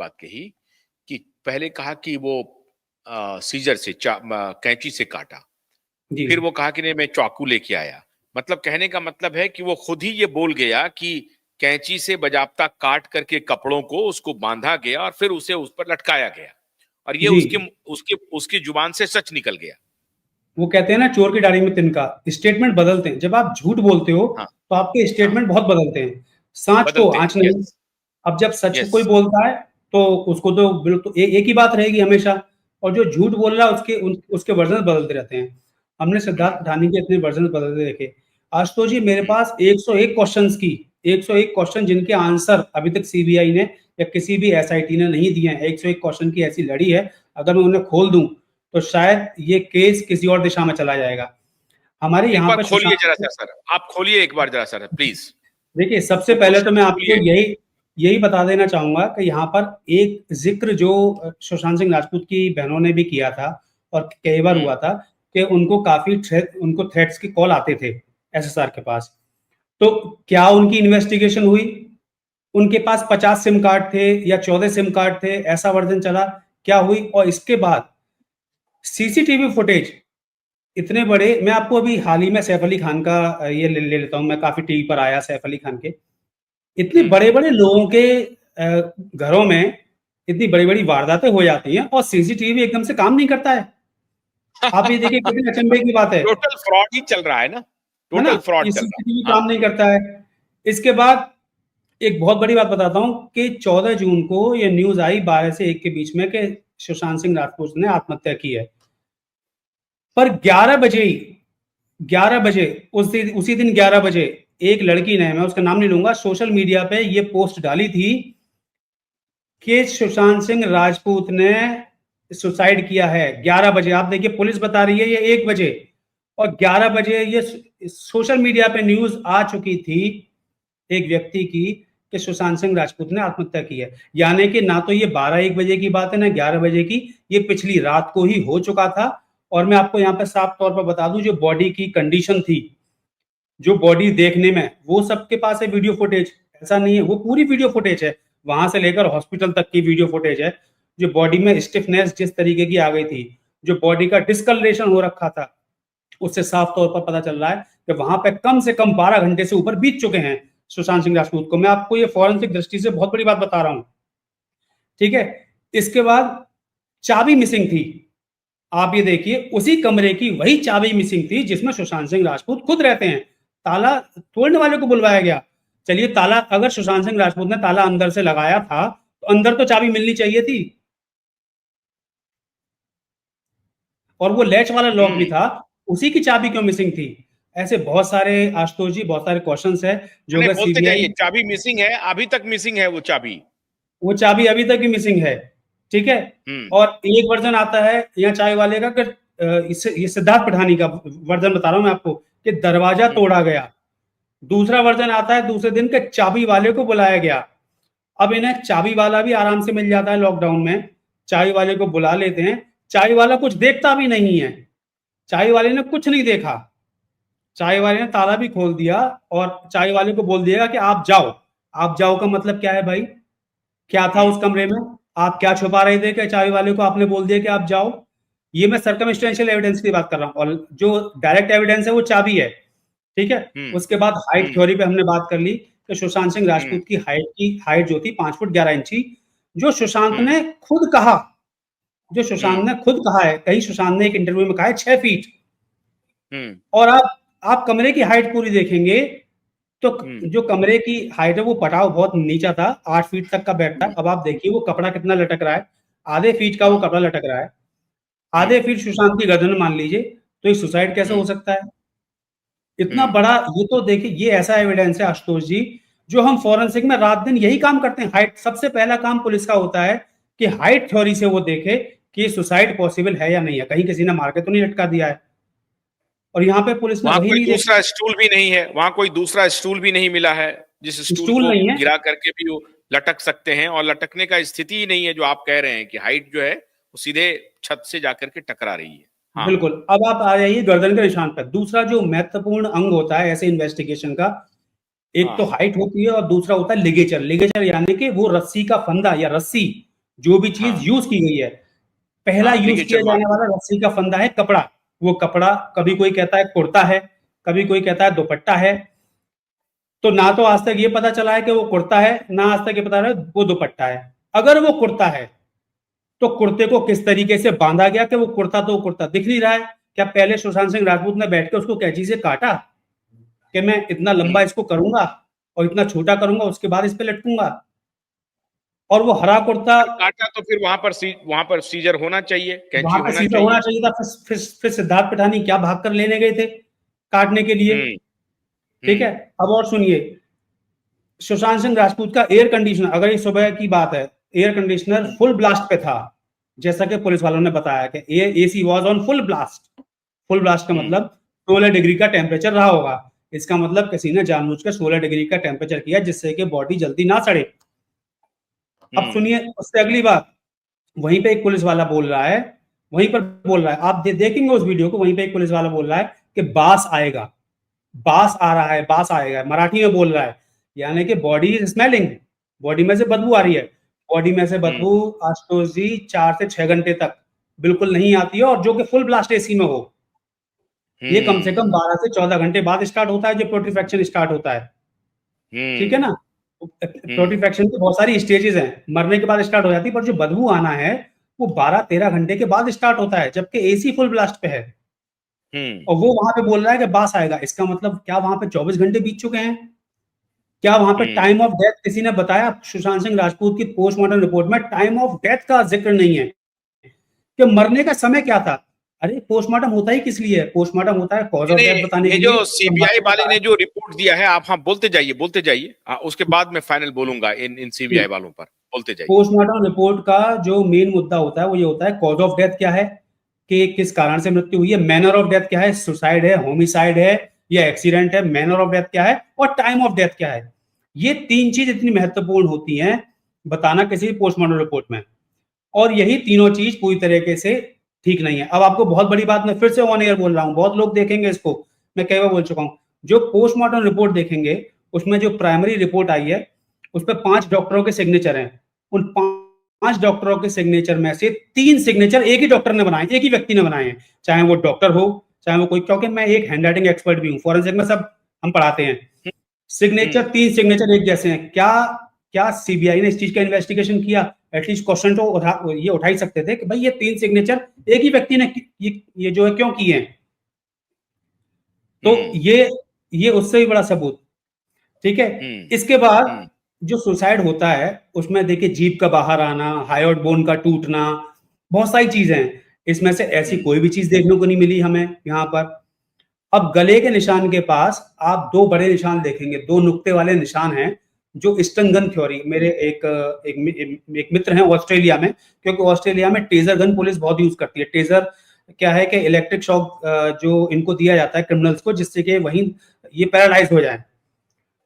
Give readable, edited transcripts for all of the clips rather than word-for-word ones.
बात कही कि पहले कहा कि वो सीजर से कैंची से काटा, जी फिर वो कहा कि नहीं मैं चाकू लेके आया। मतलब कहने का मतलब है कि वो खुद ही ये बोल गया कि कैंची से बाजाब्ता काट करके कपड़ों को उसको बांधा गया और फिर उसे उस पर लटकाया गया, और ये जी। उसके उसके उसकी जुबान से सच निकल गया। वो कहते हैं ना, चोर की दाढ़ी में तिनका। स्टेटमेंट बदलते हैं जब आप झूठ बोलते हो, हाँ तो आपके हाँ, स्टेटमेंट बहुत बदलते हैं। सांच को बदलते हैं। आंच नहीं। यस अब जब सच यस। कोई बोलता है, तो उसको तो बिल्कुल एक ही बात रहेगी हमेशा, और जो झूठ बोल रहा है उसके वर्जन बदलते रहते हैं। हमने सिद्धार्थ पठानी के इतने वर्जन बदलते देखे। आशुतोष जी, मेरे पास 101 क्वेश्चंस की 101 क्वेश्चन जिनके आंसर अभी तक सीबीआई ने या किसी भी एसआईटी ने नहीं दिए हैं। 101 क्वेश्चन की ऐसी लड़ी है, अगर मैं उन्हें खोल दूं तो शायद ये केस किसी और दिशा में चला जाएगा। हमारे एक यहाँ बार पे खोलिए जरा सुशांत। सा सर, आप खोलिए एक बार जरा सर प्लीज। देखिए, सबसे वो पहले तो क्वेश्चन मैं आपको खोलिए। यही यही बता देना चाहूंगा कि यहाँ पर एक जिक्र जो सुशांत सिंह राजपूत की बहनों ने भी किया था, और कई बार हम्म। हुआ था, कि उनको थ्रेट्स की कॉल आते थे एसएसआर के पास। तो क्या उनकी इन्वेस्टिगेशन हुई? उनके पास 50 सिम कार्ड थे या 14 सिम कार्ड थे, ऐसा वर्जन चला, क्या हुई? और इसके बाद सीसीटीवी फुटेज इतने बड़े, मैं आपको अभी हाल ही में सैफ अली खान का ये ले लेता हूं, मैं काफी टीवी पर आया सैफ अली खान के। इतने हम्म। बड़े बड़े लोगों के घरों में इतनी बड़ी बड़ी वारदातें हो जाती हैं और सीसीटीवी एकदम से काम नहीं करता है। आप ये देखिए, कितने अचंभे की बात टोटल फ्रॉड ही चल रहा है ना, है ना? टोटल फ्रॉड ये चल सीसीटीवी रहा है। काम हाँ। नहीं करता है। इसके बाद एक बहुत बड़ी बात बताता हूं कि 14 जून को ये न्यूज आई 12 से 1 के बीच में कि सुशांत सिंह राजपूत ने आत्महत्या की है। पर 11 बजे ही, 11 बजे उसी दिन 11 बजे एक लड़की ने, मैं उसका नाम नहीं लूंगा, सोशल मीडिया पे ये पोस्ट डाली थी कि सुशांत सिंह राजपूत ने सुसाइड किया है। 11 बजे, आप देखिए, पुलिस बता रही है ये 1 बजे, और 11 बजे ये सोशल मीडिया पे न्यूज आ चुकी थी एक व्यक्ति की कि सुशांत सिंह राजपूत ने आत्महत्या की है। यानी कि ना तो ये 12-1 बजे की बात है, ना 11 बजे की, ये पिछली रात को ही हो चुका था। और मैं आपको यहाँ पे साफ तौर पर बता दूं, जो बॉडी की कंडीशन थी, जो बॉडी देखने में, वो सबके पास है वीडियो फुटेज, ऐसा नहीं है, वो पूरी वीडियो फुटेज है, वहां से लेकर हॉस्पिटल तक की वीडियो फुटेज है। जो बॉडी में स्टिफनेस जिस तरीके की आ गई थी, जो बॉडी का डिस्कलरेशन हो रखा था, उससे साफ तौर पर पता चल रहा है कि वहां पे कम से कम 12 घंटे से ऊपर बीत चुके हैं सुशांत सिंह राजपूत को। मैं आपको ये फॉरेंसिक दृष्टि से बहुत बड़ी बात बता रहा हूं, ठीक है? इसके बाद चाबी मिसिंग थी। आप ये देखिए, उसी कमरे की वही चाबी मिसिंग थी जिसमें सुशांत सिंह राजपूत खुद रहते हैं। ताला तोड़ने वाले को बुलवाया गया। चलिए, ताला, अगर सुशांत सिंह राजपूत ने ताला अंदर से लगाया था, तो अंदर तो चाबी मिलनी चाहिए थी, और वो लैच वाला लॉक भी हम्म। था, उसी की चाबी क्यों मिसिंग थी? ऐसे बहुत सारे, आशुतोष जी, बहुत सारे क्वेश्चंस है जो नहीं, अगर बोलते सीबीआई, जाइए, चाबी मिसिंग है, अभी तक मिसिंग है वो चाबी। वो चाबी अभी तक भी मिसिंग है, ठीक है? हम्म। और एक वर्जन आता है यहाँ चाय वाले का कि ये सिद्धार्थ पठानी का वर्जन बता रहा हूं मैं आपको, कि दरवाजा हम्म। तोड़ा गया। दूसरा वर्जन आता है दूसरे दिन के, चाबी वाले को बुलाया गया। अब इन्हें चाबी वाला भी आराम से मिल जाता है लॉकडाउन में, चाबी वाले को बुला लेते हैं। चाबी वाला कुछ देखता भी नहीं है, चाबी वाले ने कुछ नहीं देखा, चाय वाले ने ताला भी खोल दिया और चाय वाले को बोल दिया कि आप जाओ। आप जाओ का मतलब क्या है भाई? क्या था हम्म। उस कमरे में? आप क्या छुपा रहे थे कि चाय वाले को आपने बोल दिया कि आप जाओ? ये मैं सर्कमस्टेंशियल एविडेंस की बात कर रहा हूं, और जो डायरेक्ट एविडेंस है वो चाबी है, ठीक है? हम्म। उसके बाद हाइट हम्म। थ्योरी पे हमने बात कर ली कि सुशांत सिंह हम्म। राजपूत की हाइट जो थी 5 फुट 11 इंची, जो सुशांत हम्म। ने खुद कहा, जो हम्म। सुशांत ने खुद कहा है, कहीं सुशांत ने एक इंटरव्यू में कहा है 6 फीट। हम्म। और आप कमरे की हाइट पूरी देखेंगे, तो हम्म। जो कमरे की हाइट है वो पटाव बहुत नीचा था, 8 फीट तक का बेड था। हम्म। अब आप देखिए वो कपड़ा कितना लटक रहा है, आधे फीट का वो हाँ। कपड़ा लटक रहा है, हम्म। आधे फीट सुशांत की गर्दन मान लीजिए, तो ये सुसाइड कैसे हो हम्म। सकता है? इतना हम्म। बड़ा, ये तो देखिए, ये ऐसा एविडेंस है आशुतोष जी, जो हम फॉरेंसिक में रात दिन यही काम करते हैं। हाइट, सबसे पहला काम पुलिस का होता है कि हाइट थ्योरी से वो देखे कि सुसाइड पॉसिबल है या नहीं है, कहीं किसी ने मार के तो नहीं लटका दिया है। और यहाँ पे पुलिस ने वहां वही कोई नहीं देखा। दूसरा स्टूल भी नहीं है, वहां कोई दूसरा स्टूल भी नहीं मिला है जिस स्टूल स्टूल को नहीं है, गिरा करके भी वो लटक सकते हैं, और लटकने का स्थिति ही नहीं है जो आप कह रहे हैं कि हाइट जो है वो सीधे छत से जाकर के टकरा रही है। हाँ। बिल्कुल। अब आप आ जाइए गर्दन के निशान पर। दूसरा जो महत्वपूर्ण अंग होता है ऐसे इन्वेस्टिगेशन का, एक तो हाँ। हाइट होती है और दूसरा होता है लिगेचर। लिगेचर यानी कि वो रस्सी का फंदा या रस्सी जो भी चीज हाँ यूज की गई है, पहला यूज लिखिए किया चलवा जाने वाला रस्सी का फंदा है कपड़ा। वो कपड़ा कभी कोई कहता है कुर्ता है, कभी कोई कहता है दुपट्टा है। तो ना तो आज तक ये पता चला है कि वो कुर्ता है, ना आज तक ये पता है वो दुपट्टा है। अगर वो कुर्ता है तो कुर्ते को किस तरीके से बांधा गया कि वो कुर्ता तो कुर्ता दिख नहीं रहा है। क्या पहले सुशांत सिंह राजपूत ने बैठ के उसको कैंची से काटा कि मैं इतना लंबा इसको करूंगा और इतना छोटा करूंगा, उसके बाद इस पे लटकूंगा? और वो हरा कुर्ता, काटा तो फिर वहां पर सीजर होना चाहिए, कैंची वहां पे होना सीधा होना चाहिए। चाहिए था। फिर सिद्धार्थ पिठानी क्या भागकर लेने गए थे काटने के लिए? हम्म ठीक है। हम्म अब और सुनिए, सुशांत सिंह राजपूत का एयर कंडीशनर, अगर ये सुबह की बात है, एयर कंडीशनर फुल ब्लास्ट पे था, जैसा कि पुलिस वालों ने बताया कि AC was on full blast. Full blast का हम्म मतलब 16 डिग्री का टेम्परेचर रहा होगा। इसका मतलब किसी ने जानबूझकर 16 डिग्री का टेम्परेचर किया जिससे कि बॉडी जल्दी ना सड़े। अब हम्म सुनिए उससे अगली बात, वहीं पे एक पुलिस वाला बोल रहा है, वहीं पर बोल रहा है, आप देखेंगे उस वीडियो को, वहीं पे एक पुलिस वाला बोल रहा है कि बास आएगा, बास आ रहा है, बास आएगा, मराठी में बोल रहा है। यानी कि बॉडी इज स्मेलिंग, बॉडी में से बदबू आ रही है। बॉडी में से हम्म बदबू आशुतोष जी 4 से 6 घंटे तक बिल्कुल नहीं आती है, और जो कि फुल ब्लास्ट एसी में हो। ये कम से कम हम्म 12 से 14 घंटे बाद स्टार्ट होता है, जो प्यूरिफिकेशन स्टार्ट होता है। ठीक है हम्म ना? हम्म प्यूरिफिकेशन की बहुत सारी स्टेजेस हैं, मरने के बाद स्टार्ट हो जाती है, पर जो बदबू आना है वो 12-13 घंटे के बाद स्टार्ट होता है, जबकि एसी फुल ब्लास्ट पे है। हम्म और वो वहां पे बोल रहा है कि बास आएगा। इसका मतलब क्या वहां पे 24 घंटे बीत चुके हैं? क्या वहां पे हम्म टाइम ऑफ डेथ किसी ने बताया? सुशांत सिंह राजपूत की पोस्टमार्टम रिपोर्ट में टाइम ऑफ डेथ का जिक्र नहीं है कि मरने का समय क्या था। अरे पोस्टमार्टम होता ही किस लिए है? पोस्टमार्टम होता है कॉज ऑफ नहीं डेथ बताने ये के लिए, जो सीबीआई मरने वाले का ने जो रिपोर्ट दिया है, आप हाँ बोलते जाइए, हाँ, उसके बाद मैं फाइनल बोलूंगा इन इन सीबीआई कारण। वालों पर। बोलते जाइए। पोस्टमार्टम रिपोर्ट का जो मेन मुद्दा होता है वो ये होता है कॉज ऑफ डेथ क्या है, कि किस कारण से मृत्यु हुई है, मैनर ऑफ डेथ क्या है, सुसाइड है, होमिसाइड है या एक्सीडेंट है, मैनर ऑफ डेथ क्या है, और टाइम ऑफ डेथ क्या है। ये तीन चीज इतनी महत्वपूर्ण होती हैं बताना किसी पोस्टमार्टम रिपोर्ट में, और यही तीनों चीज पूरी तरीके से ठीक नहीं है। अब आपको बहुत बड़ी बात, मैं फिर से ऑन एयर बोल रहा हूँ, बहुत लोग देखेंगे इसको, मैं कई बार बोल चुका हूँ, जो पोस्टमार्टम रिपोर्ट देखेंगे उसमें जो प्राइमरी रिपोर्ट आई है उस पर 5 डॉक्टरों के सिग्नेचर हैं। उन 5 डॉक्टरों के सिग्नेचर में से 3 सिग्नेचर एक ही डॉक्टर ने बनाए, एक ही व्यक्ति ने बनाए हैं, चाहे वो डॉक्टर हो चाहे वो कोई, क्योंकि मैं एक हैंडराइटिंग एक्सपर्ट भी हूँ, फॉरेंसिक में सब हम पढ़ाते हैं। सिग्नेचर, हम्म 3 सिग्नेचर एक जैसे हैं। क्या क्या सीबीआई ने इस चीज का इन्वेस्टिगेशन किया? एटलीस्ट क्वेश्चन तो ये उठा ही सकते थे कि भाई ये 3 सिग्नेचर एक ही व्यक्ति ने ये जो है क्यों किए हैं। तो हम्म ये उससे भी बड़ा सबूत। ठीक है। हम्म इसके बाद हम्म जो सुसाइड होता है उसमें देखिए जीभ का बाहर आना, हायोट बोन का टूटना, बहुत सारी चीजें हैं। इसमें से ऐसी हम्म कोई भी चीज देखने को नहीं मिली हमें यहाँ पर। अब गले के निशान के पास आप 2 बड़े निशान देखेंगे, 2 नुक्ते वाले निशान हैं, जो स्टन गन थ्योरी, मेरे एक मित्र हैं ऑस्ट्रेलिया में, क्योंकि ऑस्ट्रेलिया में टेजर गन पुलिस बहुत यूज करती है। टेजर क्या है कि इलेक्ट्रिक शॉक जो इनको दिया जाता है क्रिमिनल्स को, जिससे कि वहीं ये पैरालाइज हो जाए।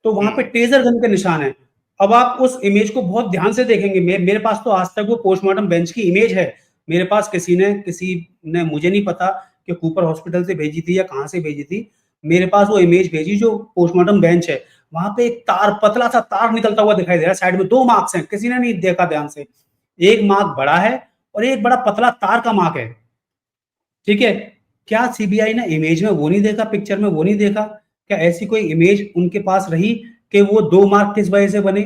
तो वहां पे हम्म टेजर गन के निशान है। अब आप उस इमेज को बहुत ध्यान से देखेंगे, मेरे पास तो आज तक वो पोस्टमार्टम बेंच की इमेज है। मेरे पास किसी ने मुझे नहीं पता कि कूपर हॉस्पिटल से भेजी थी या कहां से भेजी थी, मेरे पास वो इमेज भेजी जो पोस्टमार्टम बेंच है। वहां पे एक तार, पतला सा तार निकलता हुआ दिखाई दे रहा है, साइड में 2 मार्क्स हैं, किसी ने नहीं देखा ध्यान से। एक मार्क बड़ा है और एक बड़ा पतला तार का मार्क है। ठीक है। क्या सीबीआई ने इमेज में वो नहीं देखा, पिक्चर में वो नहीं देखा? क्या ऐसी कोई इमेज उनके पास रही कि वो 2 मार्क किस वजह से बने?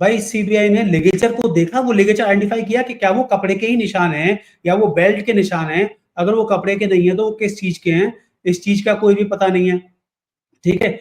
भाई सीबीआई ने लिगेचर को देखा, वो लिगेचर आइडेंटिफाई किया कि क्या वो कपड़े के ही निशान हैं या वो बेल्ट के निशान हैं। अगर वो कपड़े के नहीं है तो वो किस चीज के हैं, इस चीज का कोई भी पता नहीं है। ठीक है।